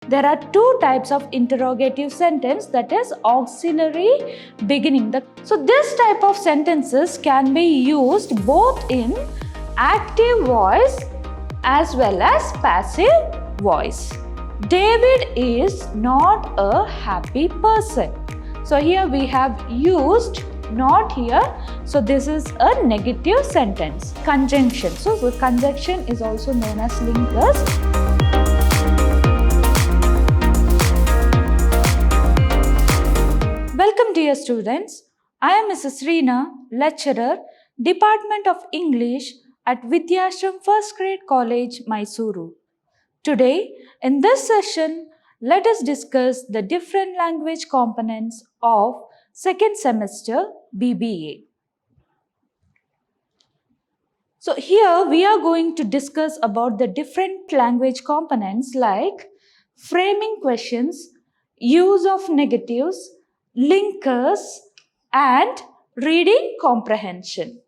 There are two types of interrogative sentence, that is auxiliary beginning. So this type of sentences can be used both in active voice as well as passive voice. David is not a happy person. So here we have used not here. So this is a negative sentence. Conjunction. So the conjunction is also known as linkers. Welcome dear students. I am Mrs. Reena, lecturer, Department of English at Vidyashram First Grade College, Mysuru. Today, in this session, let us discuss the different language components of second semester BBA. So here we are going to discuss about the different language components like framing questions, use of negatives, linkers, and reading comprehension.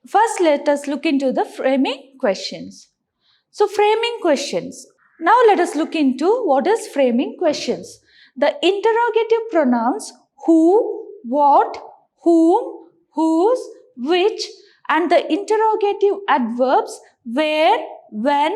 First, let us look into the framing questions. So, framing questions. Now, let us look into what is framing questions. The interrogative pronouns who, what, whom, whose, which, and the interrogative adverbs where, when,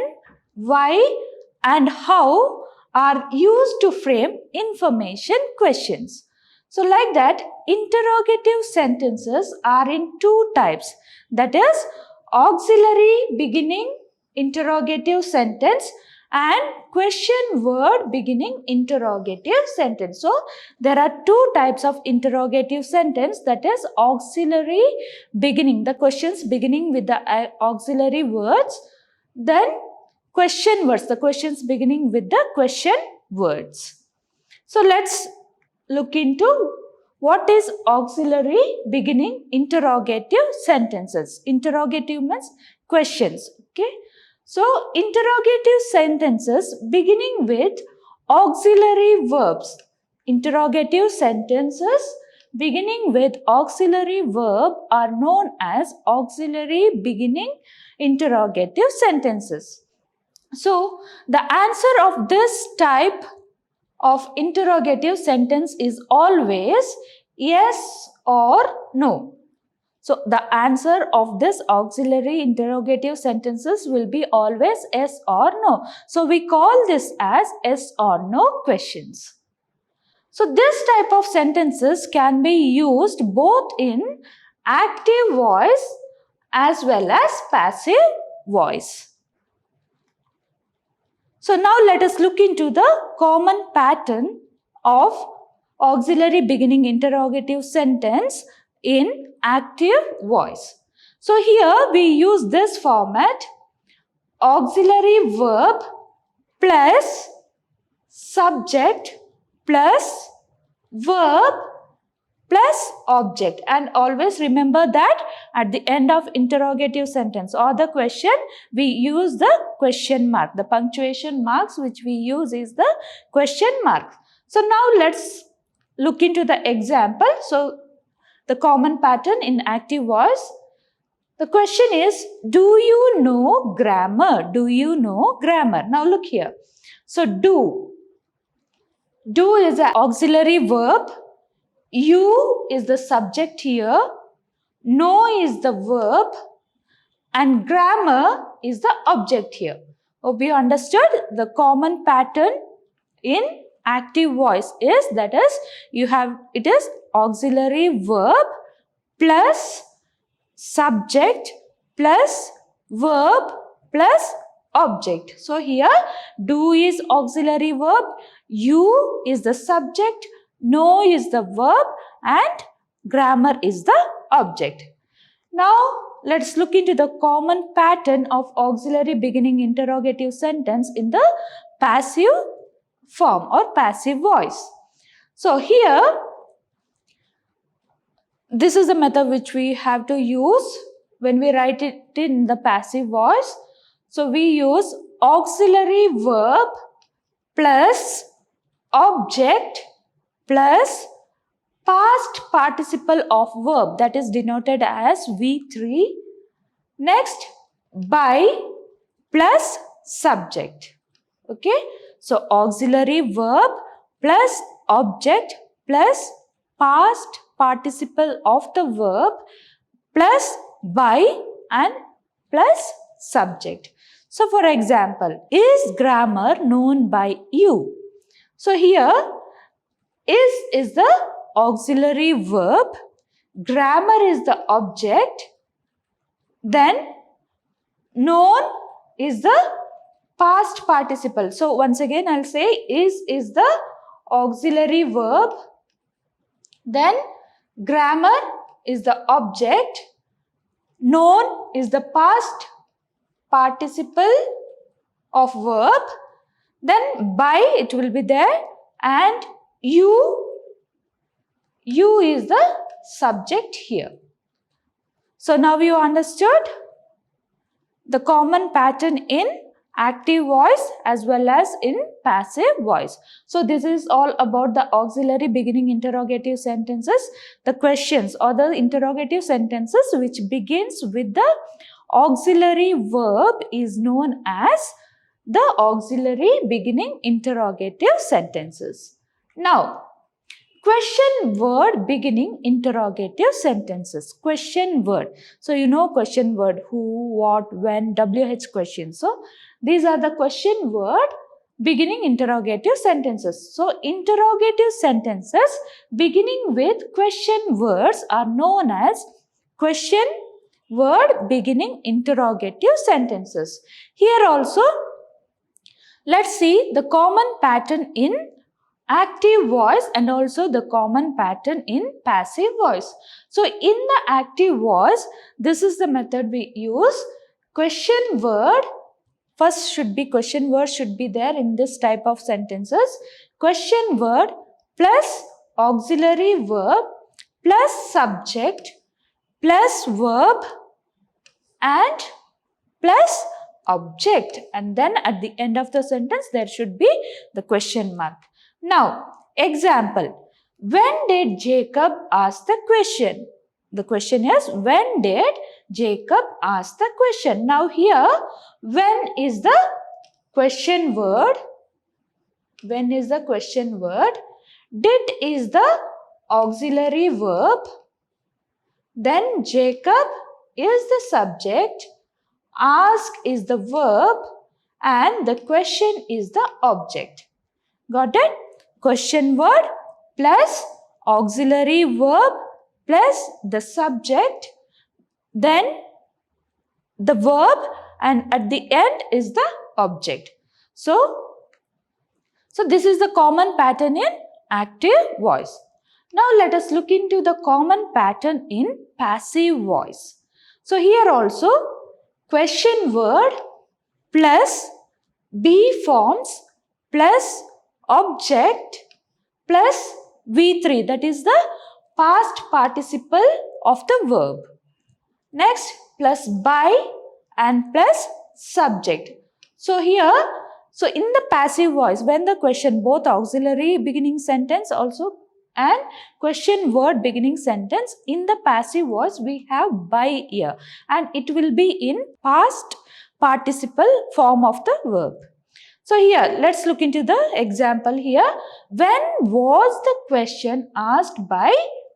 why, and how are used to frame information questions. So like that, interrogative sentences are in two types. That is auxiliary beginning interrogative sentence and question word beginning interrogative sentence. So there are two types of interrogative sentence, that is auxiliary beginning, the questions beginning with the auxiliary words, then question words, the questions beginning with the question words. So let's look into what is auxiliary beginning interrogative sentences. Interrogative means questions. Okay. So interrogative sentences beginning with auxiliary verbs. Interrogative sentences beginning with auxiliary verb are known as auxiliary beginning interrogative sentences. So the answer of this type of interrogative sentence is always yes or no. So the answer of this auxiliary interrogative sentences will be always yes or no. So we call this as yes or no questions. So this type of sentences can be used both in active voice as well as passive voice. So now let us look into the common pattern of auxiliary beginning interrogative sentence in active voice. So here we use this format: auxiliary verb plus subject plus verb plus object, and always remember that at the end of interrogative sentence or the question we use the question mark. The punctuation marks which we use is the question mark. So now let's look into the example. So the common pattern in active voice. The question is, do you know grammar? Do you know grammar? Now look here. So do is an auxiliary verb. You is the subject here, know is the verb, and grammar is the object here. Hope you understood. The common pattern in active voice is, that is, it is auxiliary verb plus subject plus verb plus object. So here do is auxiliary verb, you is the subject, know is the verb, and grammar is the object. Now let's look into the common pattern of auxiliary beginning interrogative sentence in the passive form or passive voice. So here this is the method which we have to use when we write it in the passive voice. So we use auxiliary verb plus object plus past participle of verb, that is denoted as V3. Next, by plus subject. Okay. So auxiliary verb plus object plus past participle of the verb plus by and plus subject. So for example, is grammar known by you? So here is the auxiliary verb, grammar is the object, then known is the past participle. So once again I'll say is the auxiliary verb, then grammar is the object, known is the past participle of verb, then by it will be there, and you is the subject here. So now you understood the common pattern in active voice as well as in passive voice. So this is all about the auxiliary beginning interrogative sentences, the questions or the interrogative sentences which begins with the auxiliary verb is known as the auxiliary beginning interrogative sentences. Now, question word beginning interrogative sentences. Question word. So you know question word, who, what, when, WH questions. So these are the question word beginning interrogative sentences. So interrogative sentences beginning with question words are known as question word beginning interrogative sentences. Here also, let's see the common pattern in active voice and also the common pattern in passive voice. So in the active voice, this is the method we use. Question word, first should be question word should be there in this type of sentences. Question word plus auxiliary verb plus subject plus verb and plus object, and then at the end of the sentence there should be the question mark. Now, example, when did Jacob ask the question? The question is, when did Jacob ask the question? Now here, when is the question word? When is the question word? Did is the auxiliary verb. Then Jacob is the subject. Ask is the verb. And the question is the object. Got it? Question word plus auxiliary verb plus the subject, then the verb, and at the end is the object. So this is the common pattern in active voice. Now let us look into the common pattern in passive voice. So here also question word plus be forms plus object plus V3, that is the past participle of the verb. Next, plus by and plus subject. So here, so in the passive voice, when the question, both auxiliary beginning sentence also and question word beginning sentence, in the passive voice we have by here, and it will be in past participle form of the verb. So here, let's look into the example here. When was the question asked by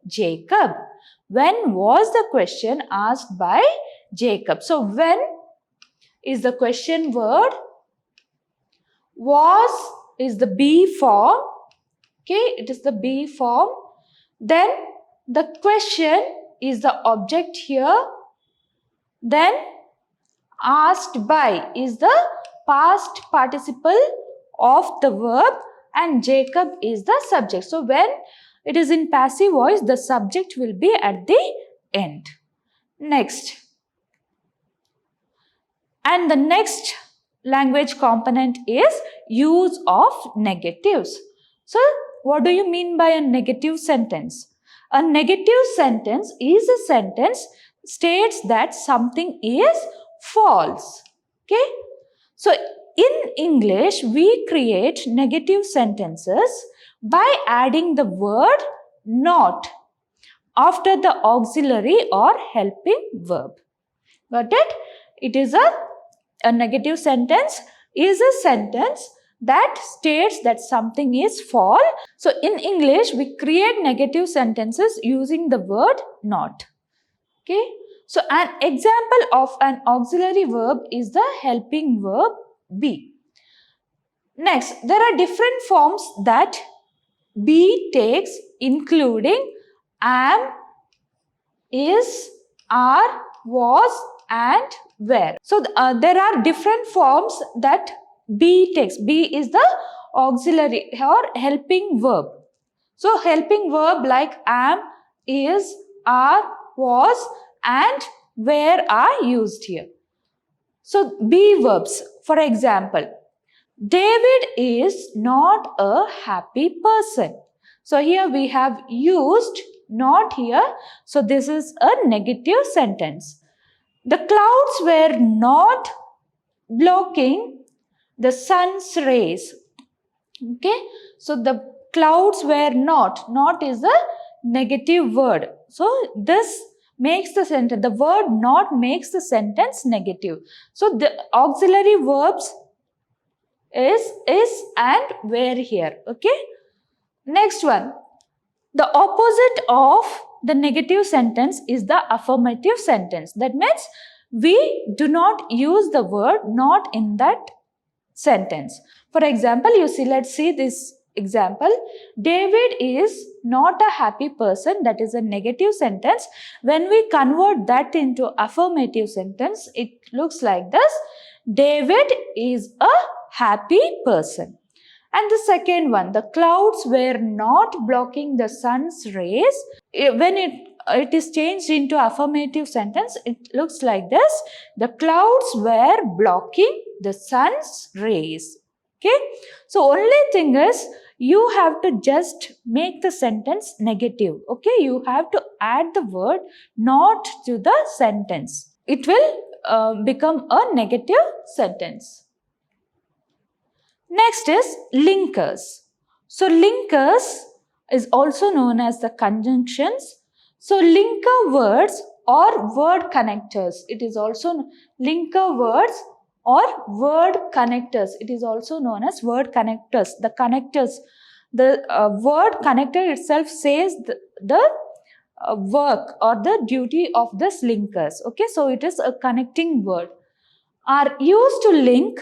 Jacob? When was the question asked by Jacob? So when is the question word. Was is the be form. Okay, it is the be form. Then the question is the object here. Then asked by is the past participle of the verb, and Jacob is the subject. So when it is in passive voice, the subject will be at the end. Next. And the next language component is use of negatives. So what do you mean by a negative sentence? A negative sentence is a sentence states that something is false. Okay. So in English, we create negative sentences by adding the word not after the auxiliary or helping verb. Got it? It is a negative sentence is a sentence that states that something is false. So in English, we create negative sentences using the word not. Okay. So an example of an auxiliary verb is the helping verb be. Next, there are different forms that be takes, including am, is, are, was, and were. So there are different forms that be takes. Be is the auxiliary or helping verb. So helping verb like am, is, are, was, and were are used here. So be verbs. For example, David is not a happy person. So here we have used not here. So this is a negative sentence. The clouds were not blocking the sun's rays. Okay. So the clouds were not. Not is a negative word. So this makes the sentence, the word not makes the sentence negative. So the auxiliary verbs is, and were here. Okay. Next one. The opposite of the negative sentence is the affirmative sentence. That means we do not use the word not in that sentence. For example, let's see this example. David is not a happy person. That is a negative sentence. When we convert that into affirmative sentence, it looks like this. David is a happy person. And the second one, the clouds were not blocking the sun's rays. When it is changed into affirmative sentence, it looks like this. The clouds were blocking the sun's rays. Okay. So only thing is, you have to just make the sentence negative. Okay. You have to add the word not to the sentence. It will become a negative sentence. Next is linkers. So linkers is also known as the conjunctions. So linker words or word connectors. It is also linker words or word connectors. It is also known as word connectors. The connectors, the word connector itself says the work or the duty of this linkers. Okay, so it is a connecting word. Are used to link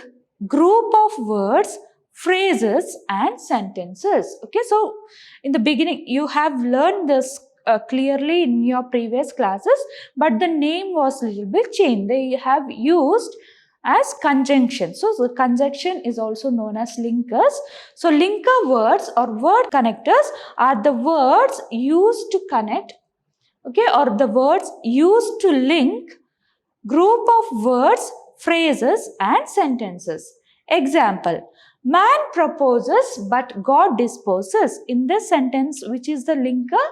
group of words, phrases, and sentences. Okay, so in the beginning you have learned this clearly in your previous classes, but the name was a little bit changed. They have used as conjunction. So the conjunction is also known as linkers. So linker words or word connectors are the words used to connect, okay, or the words used to link group of words, phrases, and sentences. Example, man proposes but God disposes. In this sentence, which is the linker?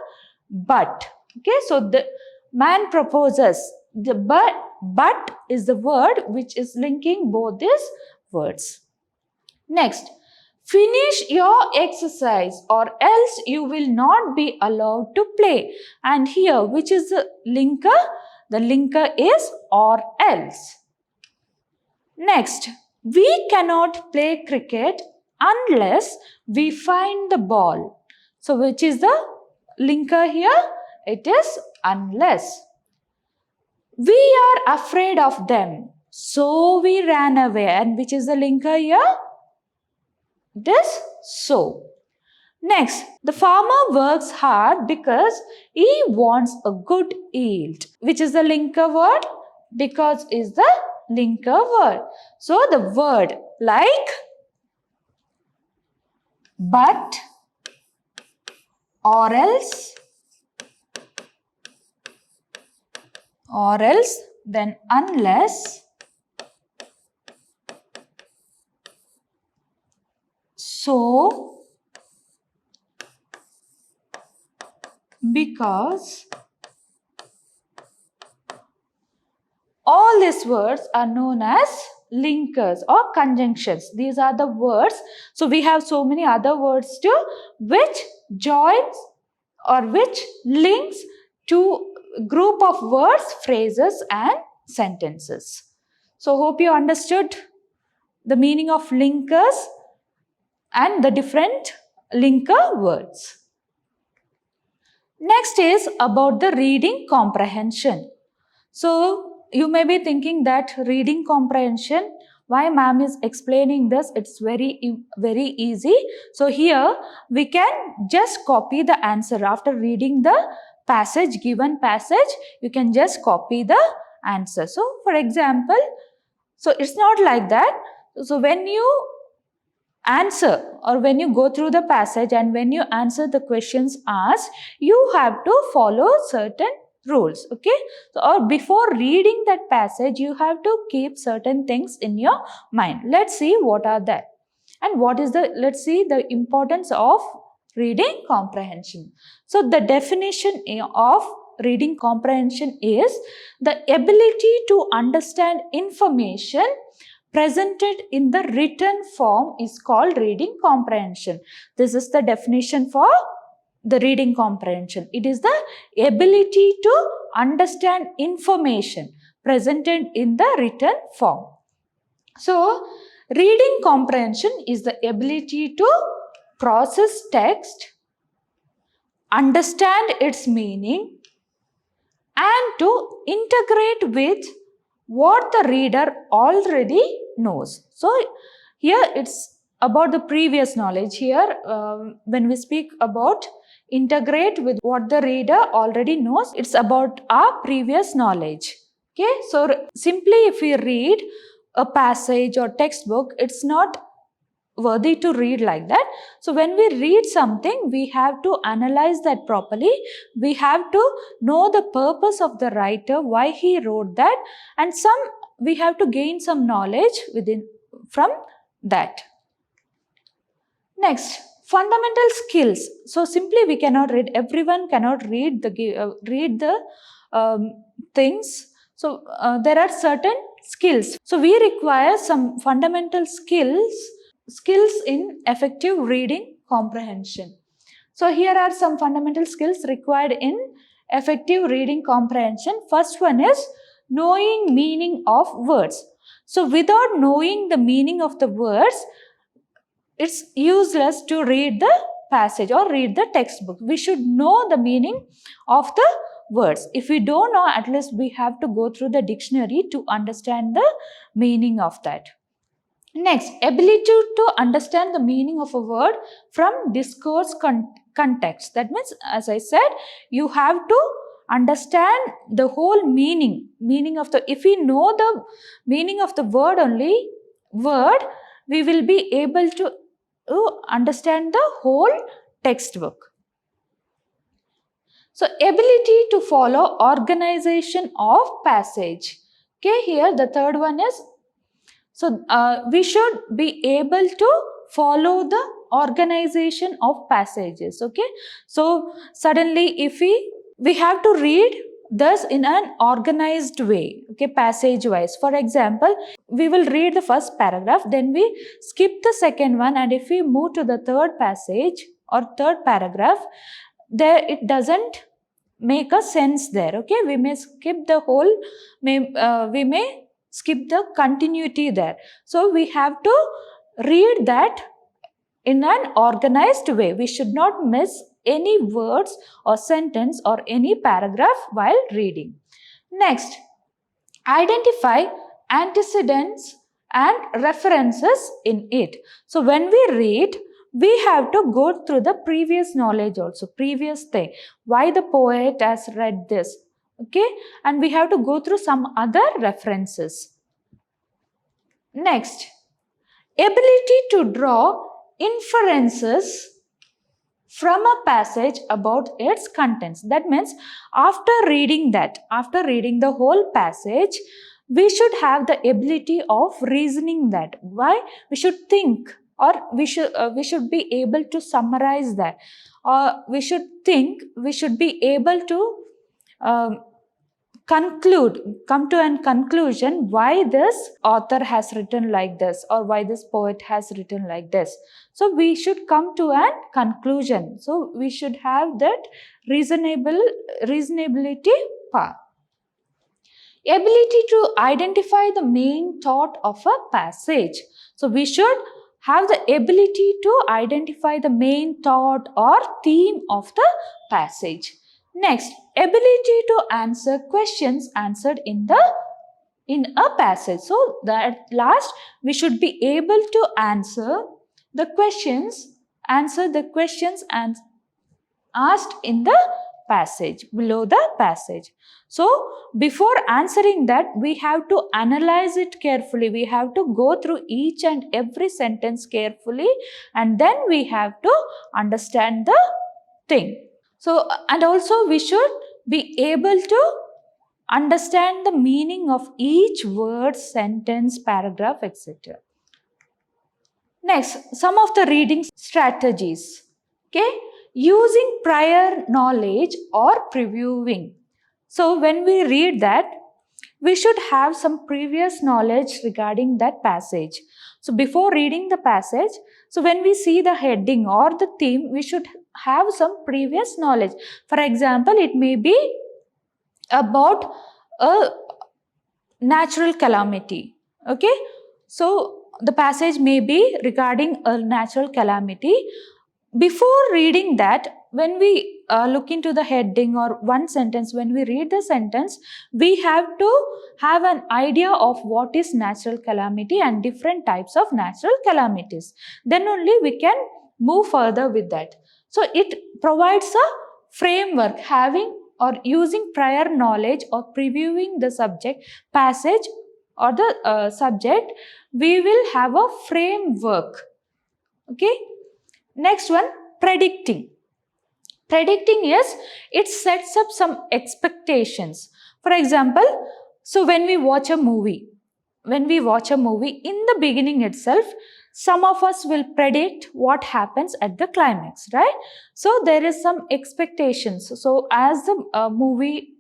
But. Okay, so the man proposes. The but is the word which is linking both these words. Next, finish your exercise or else you will not be allowed to play. And here, which is the linker? The linker is or else. Next, we cannot play cricket unless we find the ball. So, which is the linker here? It is unless. We are afraid of them, so we ran away. And which is the linker here? It is so. Next, the farmer works hard because he wants a good yield. Which is the linker word? Because is the linker word. So the word like but, or else, then unless, so, because. All these words are known as linkers or conjunctions. These are the words. So we have so many other words too, which joins or which links to group of words, phrases, and sentences. So hope you understood the meaning of linkers. and the different linker words. Next is about the reading comprehension. So you may be thinking that reading comprehension, why ma'am is explaining this, it's very easy. So here we can just copy the answer after reading the passage, given passage, you can just copy the answer. So for example, so it's not like that. So when you answer or when you go through the passage and when you answer the questions asked, you have to follow certain rules, okay? So, or before reading that passage, you have to keep certain things in your mind. Let's see what are that and what is the, let's see the importance of reading comprehension. So the definition of reading comprehension is the ability to understand information presented in the written form is called reading comprehension. This is the definition for the reading comprehension. It is the ability to understand information presented in the written form. So, reading comprehension is the ability to process text, understand its meaning, and to integrate with what the reader already knows. So, here it's about the previous knowledge. Here, when we speak about integrate with what the reader already knows, it's about our previous knowledge. Okay, so simply if we read a passage or textbook, it's not worthy to read like that. So when we read something, we have to analyze that properly. We have to know the purpose of the writer, why he wrote that, and we have to gain some knowledge from that. Next, fundamental skills. So simply we cannot read. Everyone cannot read the things. So there are certain skills. So we require some fundamental skills in effective reading comprehension. So here are some fundamental skills required in effective reading comprehension. First one is knowing meaning of words. So without knowing the meaning of the words, it's useless to read the passage or read the textbook. We should know the meaning of the words. If we don't know, at least we have to go through the dictionary to understand the meaning of that. Next, ability to understand the meaning of a word from discourse context. That means, as I said, you have to understand the whole meaning of the, if we know the meaning of the word only, we will be able to understand the whole textbook. So, ability to follow organization of passage. Okay, here the third one is, so we should be able to follow the organization of passages. Okay, so suddenly if we have to read this in an organized way, okay, passage wise. For example, we will read the first paragraph, then we skip the second one, and if we move to the third passage or third paragraph, there it doesn't make a sense there. Okay, we may skip the whole, we may skip the continuity there. So we have to read that in an organized way. We should not miss any words or sentence or any paragraph while reading. Next, identify antecedents and references in it. So when we read, we have to go through the previous knowledge also, previous thing, why the poet has read this, okay, and we have to go through some other references. Next, ability to draw inferences from a passage about its contents. That means after reading the whole passage, we should have the ability of reasoning that. Why? We should think, or we should be able to summarize that, or we should be able to come to a conclusion why this author has written like this or why this poet has written like this. So we should come to a conclusion. So we should have that reasonability part. Ability to identify the main thought of a passage. So we should have the ability to identify the main thought or theme of the passage. Next, ability to answer questions answered in a passage. So that last, we should be able to answer the questions and asked in the passage, below the passage. So before answering that, we have to analyze it carefully. We have to go through each and every sentence carefully, and then we have to understand the thing. So, and also we should be able to understand the meaning of each word, sentence, paragraph, etc. Next, some of the reading strategies. Okay, using prior knowledge or previewing. So when we read that, we should have some previous knowledge regarding that passage. So before reading the passage, so when we see the heading or the theme, we should have some previous knowledge. For example, it may be about a natural calamity. Okay, so the passage may be regarding a natural calamity. Before reading that, when we look into the heading or one sentence, when we read the sentence, we have to have an idea of what is natural calamity and different types of natural calamities. Then only we can move further with that. So it provides a framework. Having or using prior knowledge or previewing the subject, passage or the subject, we will have a framework. Okay. Next one, predicting. Predicting is, it sets up some expectations. For example, so when we watch a movie, in the beginning itself, some of us will predict what happens at the climax, right? So there is some expectations. So as the movie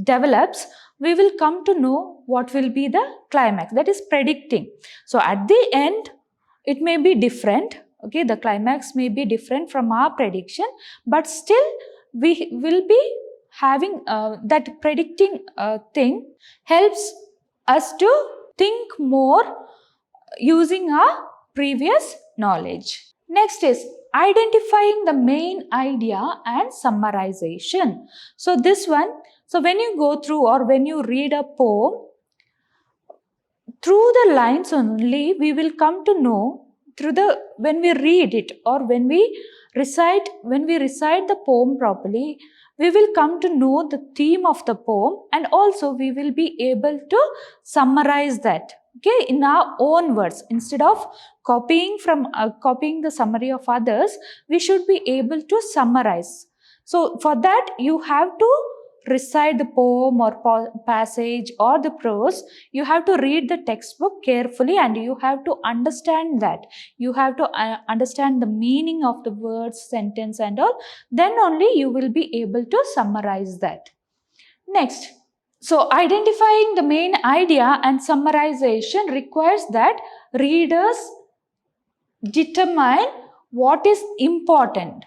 develops, we will come to know what will be the climax. That is predicting. So at the end, it may be different. Okay, the climax may be different from our prediction, but still we will be having that predicting thing helps us to think more using our previous knowledge. Next is identifying the main idea and summarization. So this one, so when you go through or when you read a poem, through the lines only we will come to know, when we read it or when we recite the poem properly, we will come to know the theme of the poem, and also we will be able to summarize that, okay, in our own words. Instead of copying the summary of others, we should be able to summarize. So for that, you have to recite the poem or passage or the prose. You have to read the textbook carefully and you have to understand that. You have to understand the meaning of the words, sentence and all. Then only you will be able to summarize that. Next, so identifying the main idea and summarization requires that readers determine what is important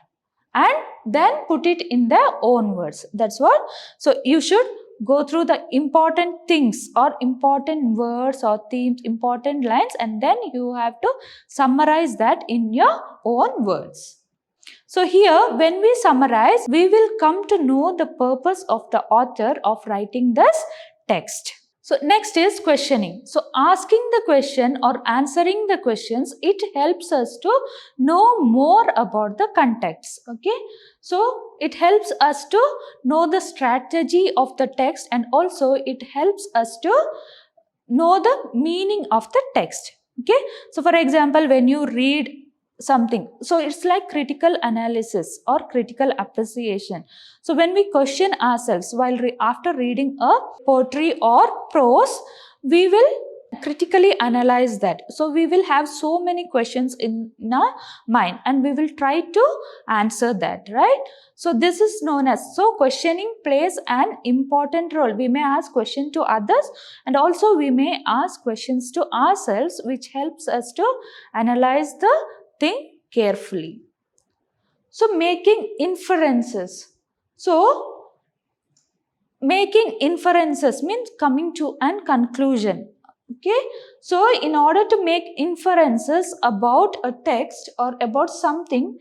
and then put it in their own words. That's what. So you should go through the important things or important words or themes, important lines, and then you have to summarize that in your own words. So here, when we summarize, we will come to know the purpose of the author of writing this text. So next is questioning. So asking the question or answering the questions, it helps us to know more about the context. Okay. So it helps us to know the strategy of the text, and also it helps us to know the meaning of the text. Okay. So for example, when you read something, so it's like critical analysis or critical appreciation. So when we question ourselves while after reading a poetry or prose, we will critically analyze that. So we will have so many questions in our mind and we will try to answer that, right? So this is known as, so questioning plays an important role. We may ask questions to others and also we may ask questions to ourselves, which helps us to analyze the thing carefully. So making inferences. So making inferences means coming to an conclusion. Okay, so in order to make inferences about a text or about something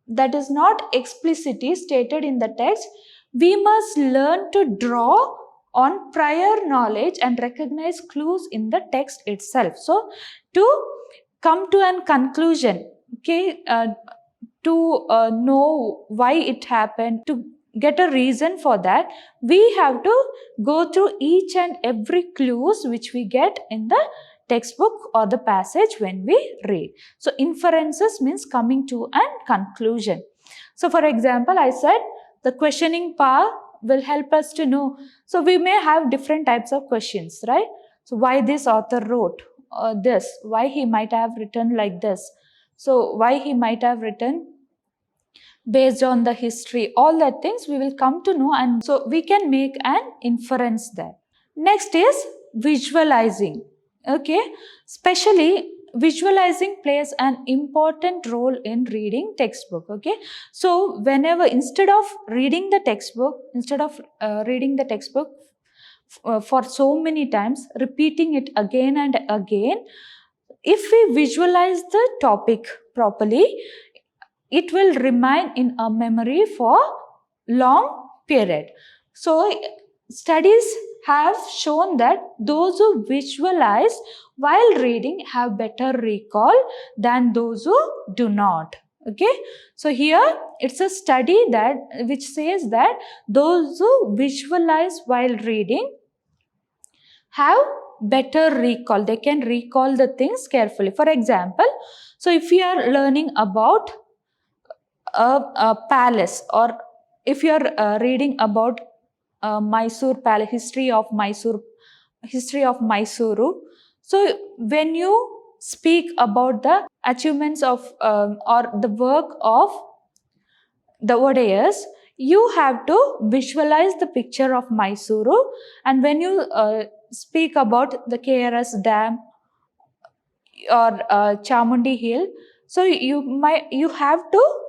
that is not explicitly stated in the text, we must learn to draw on prior knowledge and recognize clues in the text itself. So to come to an conclusion, okay, to know why it happened, to get a reason for that, we have to go through each and every clues which we get in the textbook or the passage when we read. So inferences means coming to an conclusion. So for example, I said the questioning power will help us to know. So we may have different types of questions, right? So why this author wrote this, why he might have written like this, so why he might have written based on the history, all that things we will come to know, and so we can make an inference there. Next is visualizing. Okay, especially visualizing plays an important role in reading textbook. Okay, so whenever, instead of reading the textbook, for so many times, repeating it again and again, if we visualize the topic properly, it will remain in our memory for long period. So studies have shown that those who visualize while reading have better recall than those who do not. Okay, so here it's a study that which says that those who visualize while reading have better recall. They can recall the things carefully. For example, so if you are learning about a palace, or if you are reading about Mysore palace, history of Mysuru. So when you speak about the achievements of or the work of the Odayars, you have to visualize the picture of Mysuru, and when you speak about the KRS Dam or Chamundi Hill, so you have to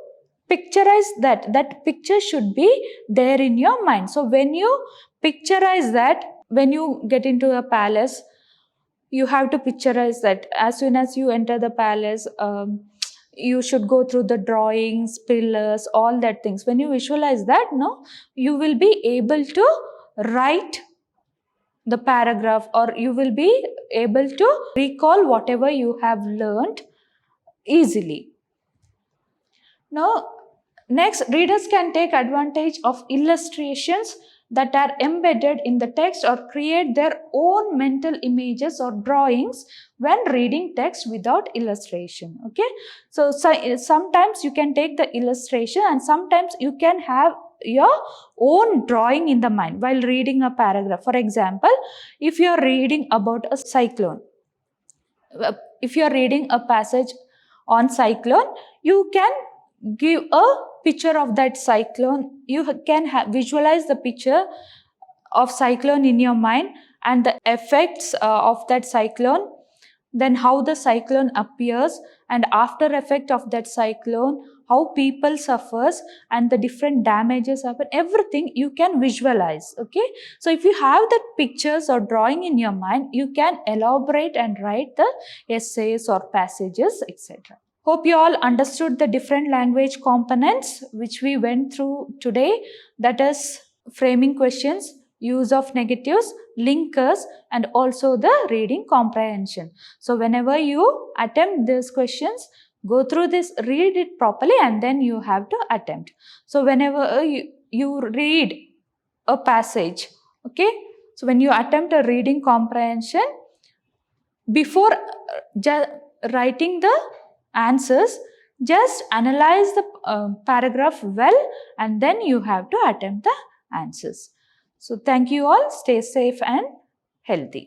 picturize that picture should be there in your mind. So when you picturize that, when you get into a palace, you have to picturize that as soon as you enter the palace. You should go through the drawings, pillars, all that things. When you visualize that, no, you will be able to write the paragraph, or you will be able to recall whatever you have learned easily. Now, next, readers can take advantage of illustrations that are embedded in the text or create their own mental images or drawings when reading text without illustration. Okay, so sometimes you can take the illustration, and sometimes you can have your own drawing in the mind while reading a paragraph. For example, if you are reading about a cyclone, if you are reading a passage on cyclone, you can give a picture of that cyclone. You can visualize the picture of cyclone in your mind, and the effects of that cyclone, then how the cyclone appears, and after effect of that cyclone, how people suffers, and the different damages happen, everything you can visualize. Okay, so if you have the pictures or drawing in your mind, you can elaborate and write the essays or passages, etc. Hope you all understood the different language components which we went through today, that is framing questions, use of negatives, linkers, and also the reading comprehension. So whenever you attempt these questions, go through this, read it properly, and then you have to attempt. So whenever you read a passage, okay, so when you attempt a reading comprehension, before writing the answers, just analyze the paragraph well, and then you have to attempt the answers. So thank you all. Stay safe and healthy.